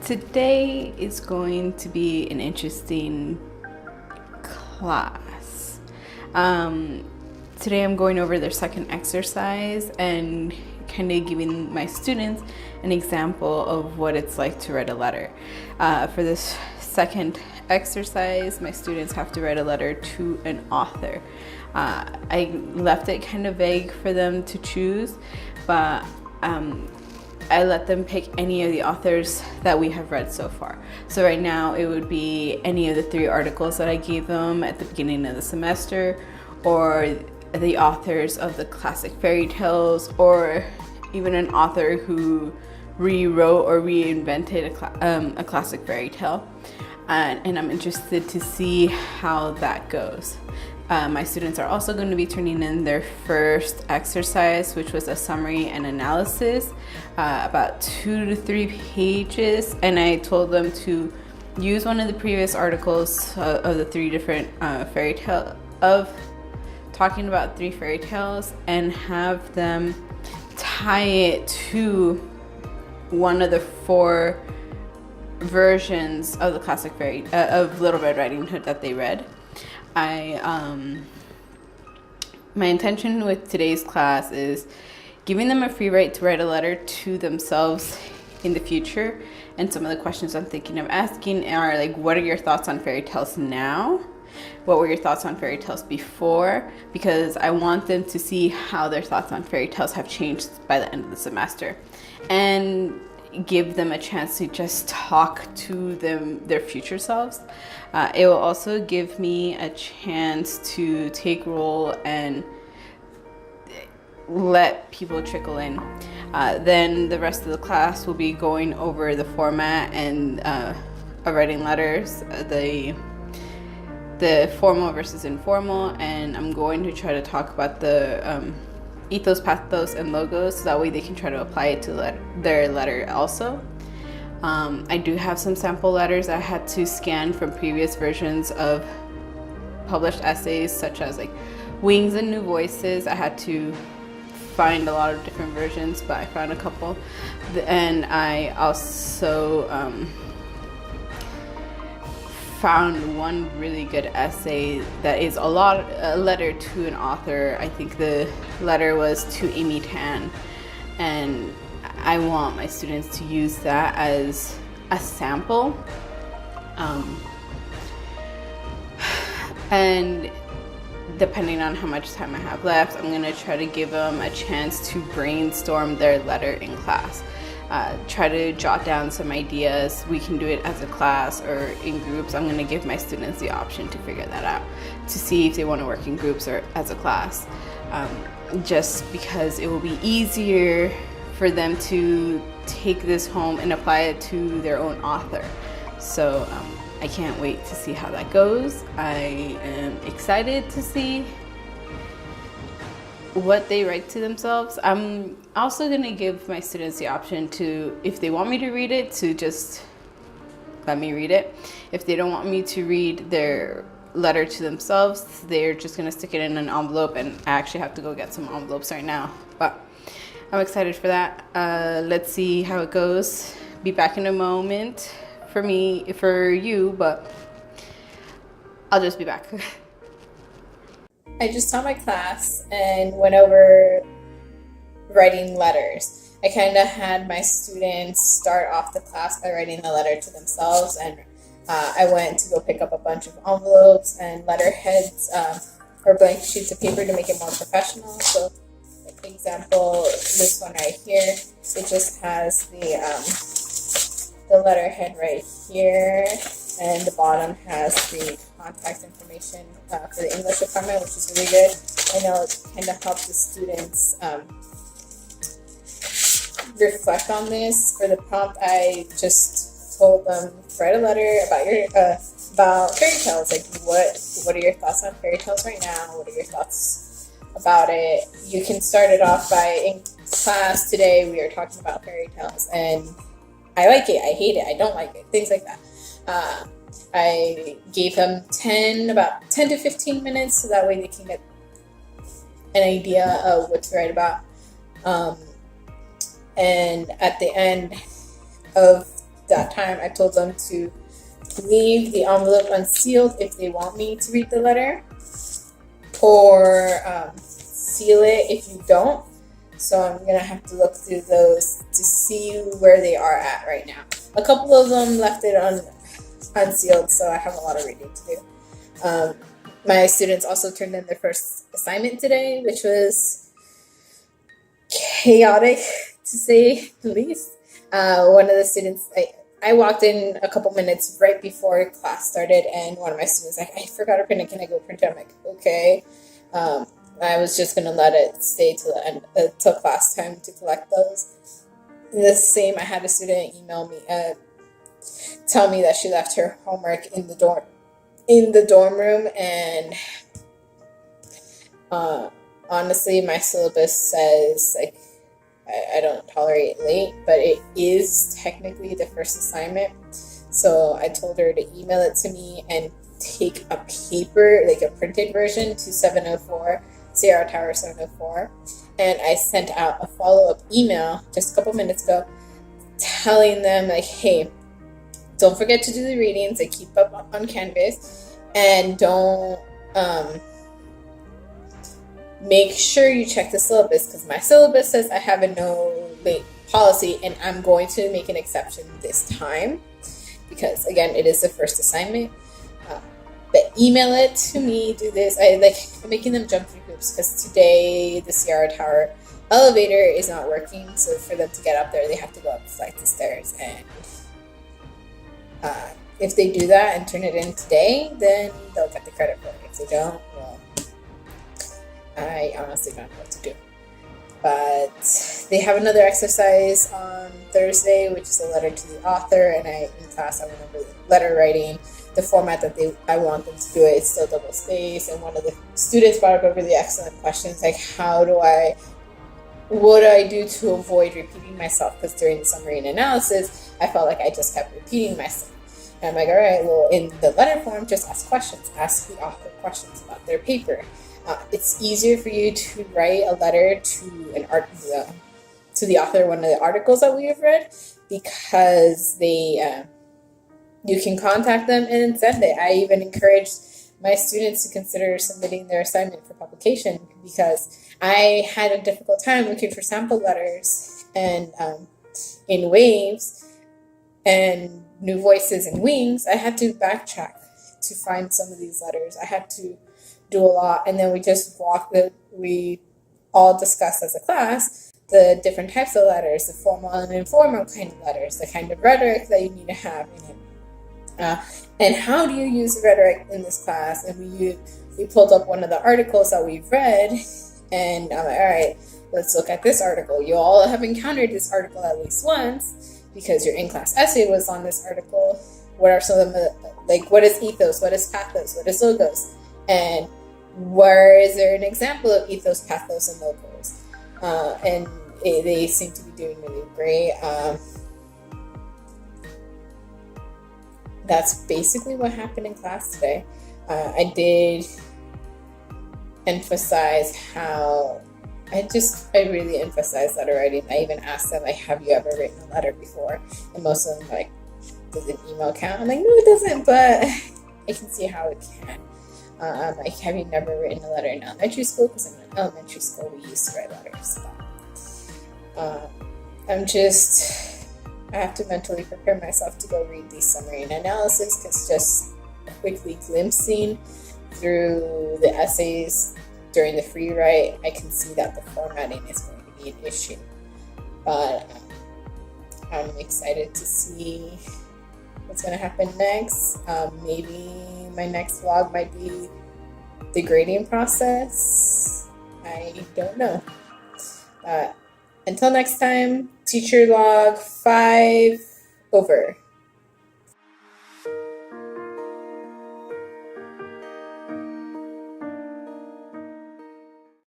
Today is going to be an interesting class. Today I'm going over their second exercise and kind of giving my students an example of what it's like to write a letter. For this second exercise, my students have to write a letter to an author. I left it kind of vague for them to choose, but I let them pick any of the authors that we have read so far. So right now it would be any of the 3 articles that I gave them at the beginning of the semester, or the authors of the classic fairy tales, or even an author who rewrote or reinvented a classic fairy tale. And I'm interested to see how that goes. My students are also going to be turning in their first exercise, which was a summary and analysis, about 2 to 3 pages. And I told them to use one of the previous articles of the 3 different fairy tale of talking about 3 fairy tales, and have them tie it to one of the 4 versions of the classic fairy of Little Red Riding Hood that they read. My intention with today's class is giving them a free right to write a letter to themselves in the future. And some of the questions I'm thinking of asking are like, what are your thoughts on fairy tales now? What were your thoughts on fairy tales before? Because I want them to see how their thoughts on fairy tales have changed by the end of the semester, and give them a chance to just talk to their future selves. It will also give me a chance to take role and let people trickle in. Then the rest of the class will be going over the format and writing letters, the formal versus informal, and I'm going to try to talk about the ethos, pathos, and logos, so that way they can try to apply it to their letter also. I do have some sample letters I had to scan from previous versions of published essays, such as like Wings and New Voices. I had to find a lot of different versions, but I found a couple. And I also found one really good essay that is a letter to an author. I think the letter was to Amy Tan, and I want my students to use that as a sample. And depending on how much time I have left, I'm gonna try to give them a chance to brainstorm their letter in class. Try to jot down some ideas. We can do it as a class or in groups. I'm going to give my students the option to figure that out, to see if they want to work in groups or as a class, just because it will be easier for them to take this home and apply it to their own author. So I can't wait to see how that goes. I am excited to see what they write to themselves. I'm also going to give my students the option to, if they want me to read it, to just let me read it. If they don't want me to read their letter to themselves, they're just going to stick it in an envelope, and I actually have to go get some envelopes right now. But I'm excited for that. Let's see how it goes. Be back in a moment for you, but I'll just be back. I just taught my class and went over writing letters. I kind of had my students start off the class by writing the letter to themselves, and I went to go pick up a bunch of envelopes and letterheads or blank sheets of paper to make it more professional. So, for example, this one right here, it just has the letterhead right here, and the bottom has the contact information for the English department, which is really good. I know it kind of helps the students reflect on this. For the prompt, I just told them, write a letter about fairy tales. Like, what are your thoughts on fairy tales right now? What are your thoughts about it? You can start it off by, in class today we are talking about fairy tales, and I like it, I hate it, I don't like it, things like that. I gave them about 10 to 15 minutes, so that way they can get an idea of what to write about. And at the end of that time, I told them to leave the envelope unsealed if they want me to read the letter, or seal it if you don't. So I'm going to have to look through those to see where they are at right now. A couple of them left it unsealed, so I have a lot of reading to do. My students also turned in their first assignment today, which was chaotic, to say the least. One of the students, I walked in a couple minutes right before class started, and one of my students was like, I forgot to print it, can I go print it? I'm like, okay. I was just going to let it stay till the end, till class time to collect those. The same, I had a student email me, tell me that she left her homework in the dorm room, and honestly, my syllabus says, like, I don't tolerate late, but it is technically the first assignment. So I told her to email it to me and take a paper, like a printed version, to 704, Sierra Tower 704. And I sent out a follow-up email just a couple minutes ago telling them, like, hey, don't forget to do the readings, like, keep up on Canvas, and don't, make sure you check the syllabus, because my syllabus says I have a no late policy, and I'm going to make an exception this time because, again, it is the first assignment. But email it to me, do this. I'm making them jump through hoops because today the Sierra Tower elevator is not working, so for them to get up there, they have to go up the flights of stairs, and if they do that and turn it in today, then they'll get the credit for it. If they don't, well, I honestly don't know what to do. But they have another exercise on Thursday, which is a letter to the author, and in class I went over letter writing. The format that I want them to do it is still double space, and one of the students brought up over the excellent questions, like, what do I do to avoid repeating myself? Because during the summary and analysis, I felt like I just kept repeating myself. And I'm like, all right, well, in the letter form, just ask questions. Ask the author questions about their paper. It's easier for you to write a letter to the author of one of the articles that we have read, because you can contact them and send it. I even encourage my students to consider submitting their assignment for publication, because I had a difficult time looking for sample letters and in Waves and New Voices and Wings. I had to backtrack to find some of these letters. I had to do a lot, and then we all discussed as a class the different types of letters, the formal and informal kind of letters, the kind of rhetoric that you need to have in it. And how do you use rhetoric in this class? And we pulled up one of the articles that we've read, and I'm like, all right, let's look at this article. You all have encountered this article at least once because your in-class essay was on this article. What are some of them, like, what is ethos? What is pathos? What is logos? And where is there an example of ethos, pathos, and logos? And they seem to be doing really great. That's basically what happened in class today. I did emphasize how I really emphasize letter writing. I even asked them, like, have you ever written a letter before? And most of them, like, does an email count? I'm like, no, it doesn't, but I can see how it can. Like, have you never written a letter in elementary school? Because in elementary school, we used to write letters. I have to mentally prepare myself to go read these summary and analysis, because just quickly glimpsing through the essays during the free write, I can see that the formatting is going to be an issue. But I'm excited to see what's going to happen next. Maybe my next vlog might be the grading process. I don't know. Until next time, teacher log 5 over.